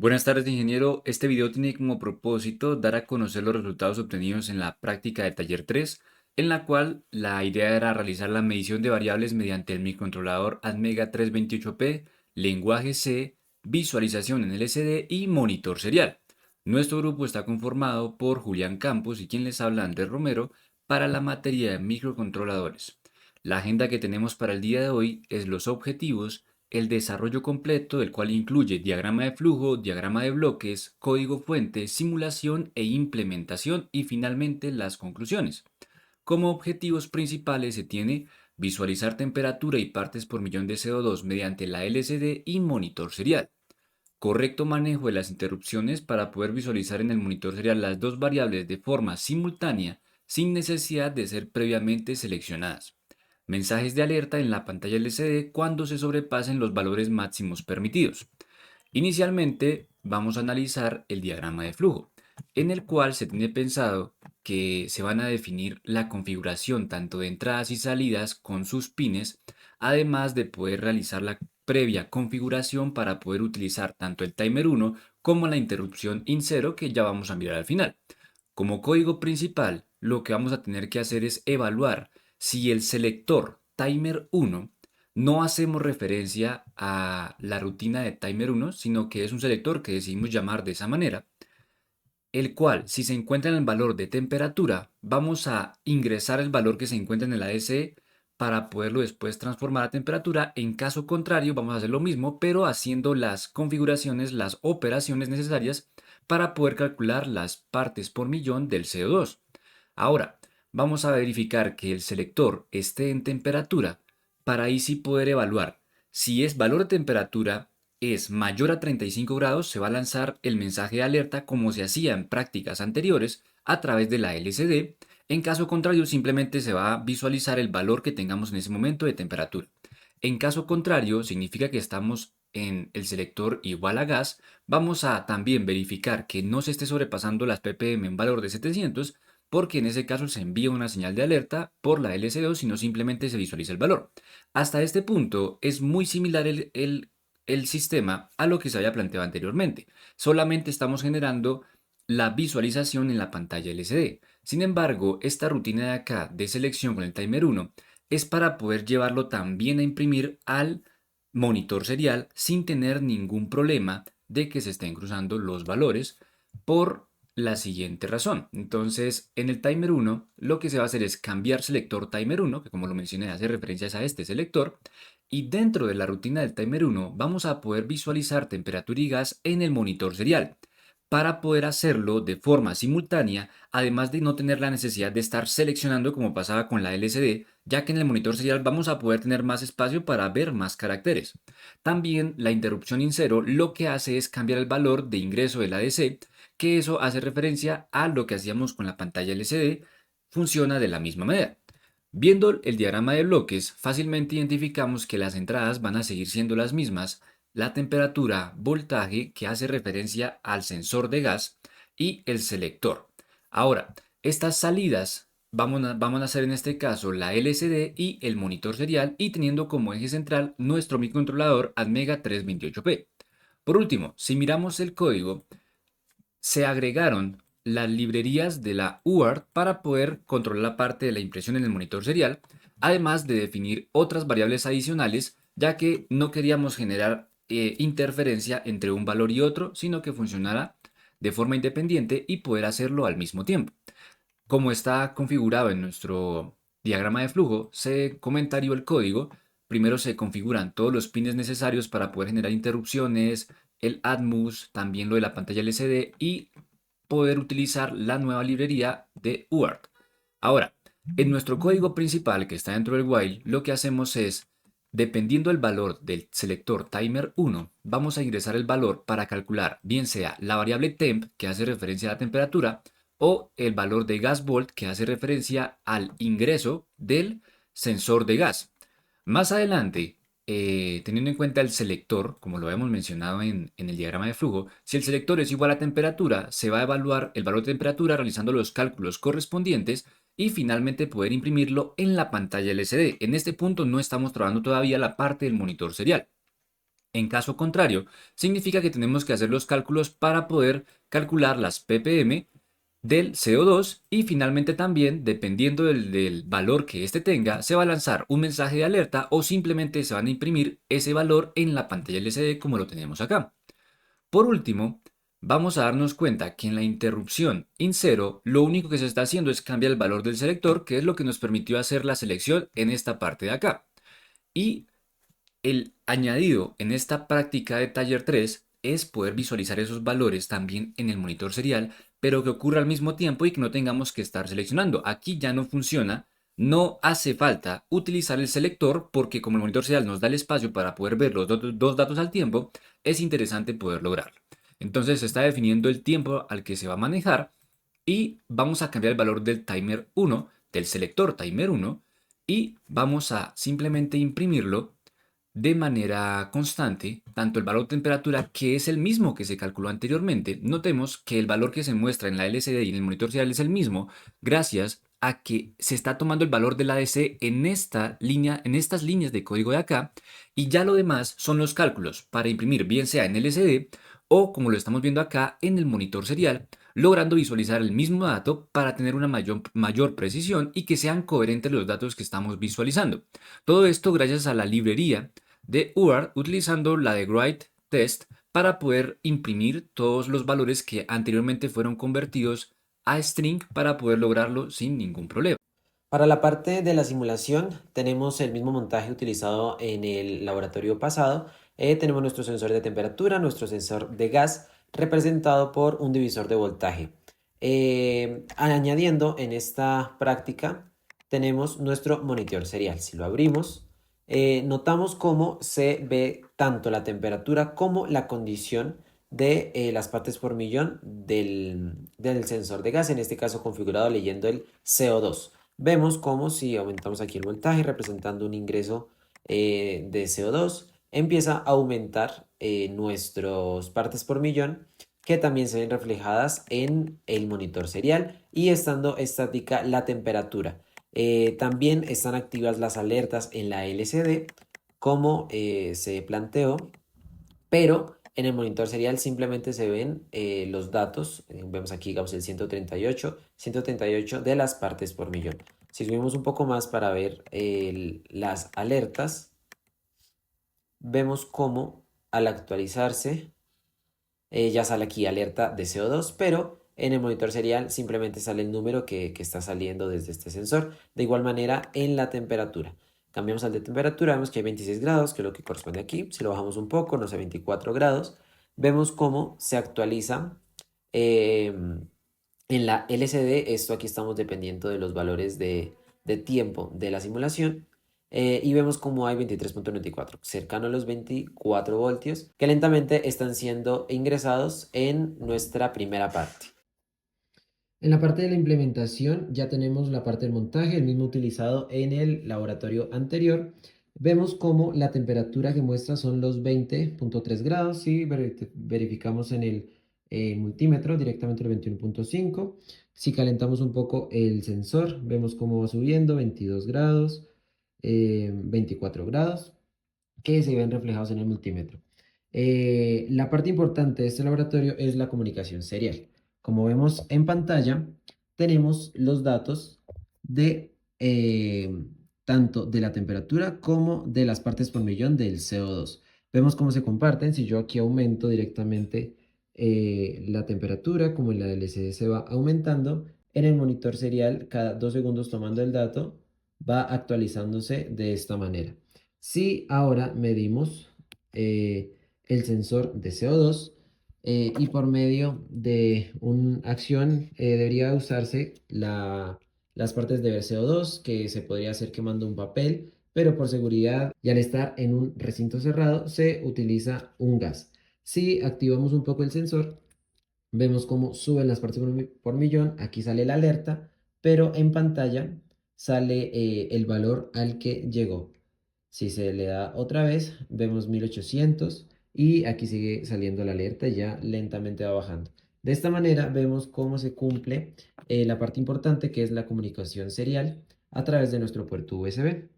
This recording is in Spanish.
Buenas tardes, ingeniero. Este video tiene como propósito dar a conocer los resultados obtenidos en la práctica de taller 3, en la cual la idea era realizar la medición de variables mediante el microcontrolador Atmega 328P, lenguaje C, visualización en LCD y monitor serial. Nuestro grupo está conformado por Julián Campos y quien les habla Andrés Romero para la materia de microcontroladores. La agenda que tenemos para el día de hoy es los objetivos, el desarrollo completo, del cual incluye diagrama de flujo, diagrama de bloques, código fuente, simulación e implementación y finalmente las conclusiones. Como objetivos principales se tiene visualizar temperatura y partes por millón de CO2 mediante la LCD y monitor serial. Correcto manejo de las interrupciones para poder visualizar en el monitor serial las dos variables de forma simultánea sin necesidad de ser previamente seleccionadas. Mensajes de alerta en la pantalla LCD cuando se sobrepasen los valores máximos permitidos. Inicialmente vamos a analizar el diagrama de flujo, en el cual se tiene pensado que se van a definir la configuración tanto de entradas y salidas con sus pines, además de poder realizar la previa configuración para poder utilizar tanto el timer 1 como la interrupción in 0 que ya vamos a mirar al final. Como código principal, lo que vamos a tener que hacer es evaluar si el selector timer 1 no hacemos referencia a la rutina de timer 1, sino que es un selector que decidimos llamar de esa manera, el cual, si se encuentra en el valor de temperatura, vamos a ingresar el valor que se encuentra en el ASE para poderlo después transformar a temperatura. En caso contrario, vamos a hacer lo mismo, pero haciendo las configuraciones, las operaciones necesarias para poder calcular las partes por millón del CO2. Ahora, vamos a verificar que el selector esté en temperatura para ahí sí poder evaluar. Si es valor de temperatura es mayor a 35 grados, se va a lanzar el mensaje de alerta como se hacía en prácticas anteriores a través de la LCD. En caso contrario, simplemente se va a visualizar el valor que tengamos en ese momento de temperatura. En caso contrario, significa que estamos en el selector igual a gas. Vamos a también verificar que no se esté sobrepasando las ppm en valor de 700, porque en ese caso se envía una señal de alerta por la LCD, sino simplemente se visualiza el valor. Hasta este punto es muy similar el sistema a lo que se había planteado anteriormente. Solamente estamos generando la visualización en la pantalla LCD. Sin embargo, esta rutina de acá de selección con el timer 1 es para poder llevarlo también a imprimir al monitor serial sin tener ningún problema de que se estén cruzando los valores por la siguiente razón. Entonces, en el timer 1 lo que se va a hacer es cambiar selector timer 1, que como lo mencioné hace referencias a este selector, y dentro de la rutina del timer 1 vamos a poder visualizar temperatura y gas en el monitor serial para poder hacerlo de forma simultánea, además de no tener la necesidad de estar seleccionando como pasaba con la LCD, ya que en el monitor serial vamos a poder tener más espacio para ver más caracteres. También la interrupción in 0 lo que hace es cambiar el valor de ingreso del ADC, que eso hace referencia a lo que hacíamos con la pantalla LCD, funciona de la misma manera. Viendo el diagrama de bloques, fácilmente identificamos que las entradas van a seguir siendo las mismas, la temperatura, voltaje, que hace referencia al sensor de gas, y el selector. Ahora, estas salidas vamos a hacer en este caso la LCD y el monitor serial, y teniendo como eje central nuestro microcontrolador Atmega 328P. Por último, si miramos el código, se agregaron las librerías de la UART para poder controlar la parte de la impresión en el monitor serial, además de definir otras variables adicionales, ya que no queríamos generar interferencia entre un valor y otro, sino que funcionara de forma independiente y poder hacerlo al mismo tiempo. Como está configurado en nuestro diagrama de flujo, se comentario el código. Primero se configuran todos los pines necesarios para poder generar interrupciones, el ADMUS, también lo de la pantalla LCD y poder utilizar la nueva librería de UART. Ahora, en nuestro código principal que está dentro del while, lo que hacemos es, dependiendo del valor del selector timer 1, vamos a ingresar el valor para calcular bien sea la variable temp, que hace referencia a la temperatura, o el valor de gas volt, que hace referencia al ingreso del sensor de gas. Más adelante, teniendo en cuenta el selector, como lo habíamos mencionado en el diagrama de flujo, si el selector es igual a temperatura, se va a evaluar el valor de temperatura realizando los cálculos correspondientes y finalmente poder imprimirlo en la pantalla LCD. En este punto no estamos trabajando todavía la parte del monitor serial. En caso contrario, significa que tenemos que hacer los cálculos para poder calcular las ppm del CO2 y finalmente también, dependiendo del valor que éste tenga, se va a lanzar un mensaje de alerta o simplemente se van a imprimir ese valor en la pantalla LCD como lo tenemos acá. Por último, vamos a darnos cuenta que en la interrupción in 0 lo único que se está haciendo es cambiar el valor del selector, que es lo que nos permitió hacer la selección en esta parte de acá. Y el añadido en esta práctica de taller 3 es poder visualizar esos valores también en el monitor serial, pero que ocurra al mismo tiempo y que no tengamos que estar seleccionando. Aquí ya no funciona, no hace falta utilizar el selector porque como el monitor serial nos da el espacio para poder ver los dos datos al tiempo, es interesante poder lograrlo. Entonces se está definiendo el tiempo al que se va a manejar y vamos a cambiar el valor del timer 1, del selector timer 1, y vamos a simplemente imprimirlo de manera constante, tanto el valor de temperatura, que es el mismo que se calculó anteriormente. Notemos que el valor que se muestra en la LCD y en el monitor serial es el mismo, gracias a que se está tomando el valor del ADC en esta línea, en estas líneas de código de acá, y ya lo demás son los cálculos para imprimir bien sea en LCD o como lo estamos viendo acá en el monitor serial, logrando visualizar el mismo dato para tener una mayor precisión y que sean coherentes los datos que estamos visualizando. Todo esto gracias a la librería de UART utilizando la de Write Test para poder imprimir todos los valores que anteriormente fueron convertidos a string para poder lograrlo sin ningún problema. Para la parte de la simulación tenemos el mismo montaje utilizado en el laboratorio pasado. Tenemos nuestro sensor de temperatura, nuestro sensor de gas, representado por un divisor de voltaje. Añadiendo en esta práctica tenemos nuestro monitor serial. Si lo abrimos, notamos cómo se ve tanto la temperatura como la condición de las partes por millón del sensor de gas, en este caso configurado leyendo el CO2. Vemos como si aumentamos aquí el voltaje representando un ingreso de CO2, empieza a aumentar nuestras partes por millón que también se ven reflejadas en el monitor serial y estando estática la temperatura. También están activas las alertas en la LCD como se planteó, pero en el monitor serial simplemente se ven los datos, vemos aquí digamos el 138 de las partes por millón. Si subimos un poco más para ver las alertas, vemos cómo al actualizarse ya sale aquí alerta de CO2, pero en el monitor serial simplemente sale el número que está saliendo desde este sensor. De igual manera en la temperatura. Cambiamos al de temperatura, vemos que hay 26 grados, que es lo que corresponde aquí. Si lo bajamos un poco, no sé, 24 grados, vemos cómo se actualiza eh, en la LCD. Esto aquí estamos dependiendo de los valores de tiempo de la simulación. Y vemos como hay 23.94, cercano a los 24 voltios, que lentamente están siendo ingresados en nuestra primera parte. En la parte de la implementación ya tenemos la parte del montaje, el mismo utilizado en el laboratorio anterior. Vemos como la temperatura que muestra son los 20.3 grados y verificamos en el multímetro directamente el 21.5. Si calentamos un poco el sensor, vemos cómo va subiendo, 22 grados, 24 grados, que se ven reflejados en el multímetro. La parte importante de este laboratorio es la comunicación serial. Como vemos en pantalla, tenemos los datos de tanto de la temperatura como de las partes por millón del CO2. Vemos cómo se comparten. Si yo aquí aumento directamente la temperatura, como en la LCD se va aumentando, en el monitor serial, cada 2 segundos tomando el dato, va actualizándose de esta manera. Si ahora medimos el sensor de CO2 y por medio de una acción debería usarse las partes de ver CO2 que se podría hacer quemando un papel, pero por seguridad y al estar en un recinto cerrado se utiliza un gas. Si activamos un poco el sensor, vemos cómo suben las partes por millón, aquí sale la alerta, pero en pantalla sale el valor al que llegó. Si se le da otra vez, vemos 1800 y aquí sigue saliendo la alerta y ya lentamente va bajando. De esta manera vemos cómo se cumple la parte importante que es la comunicación serial a través de nuestro puerto USB.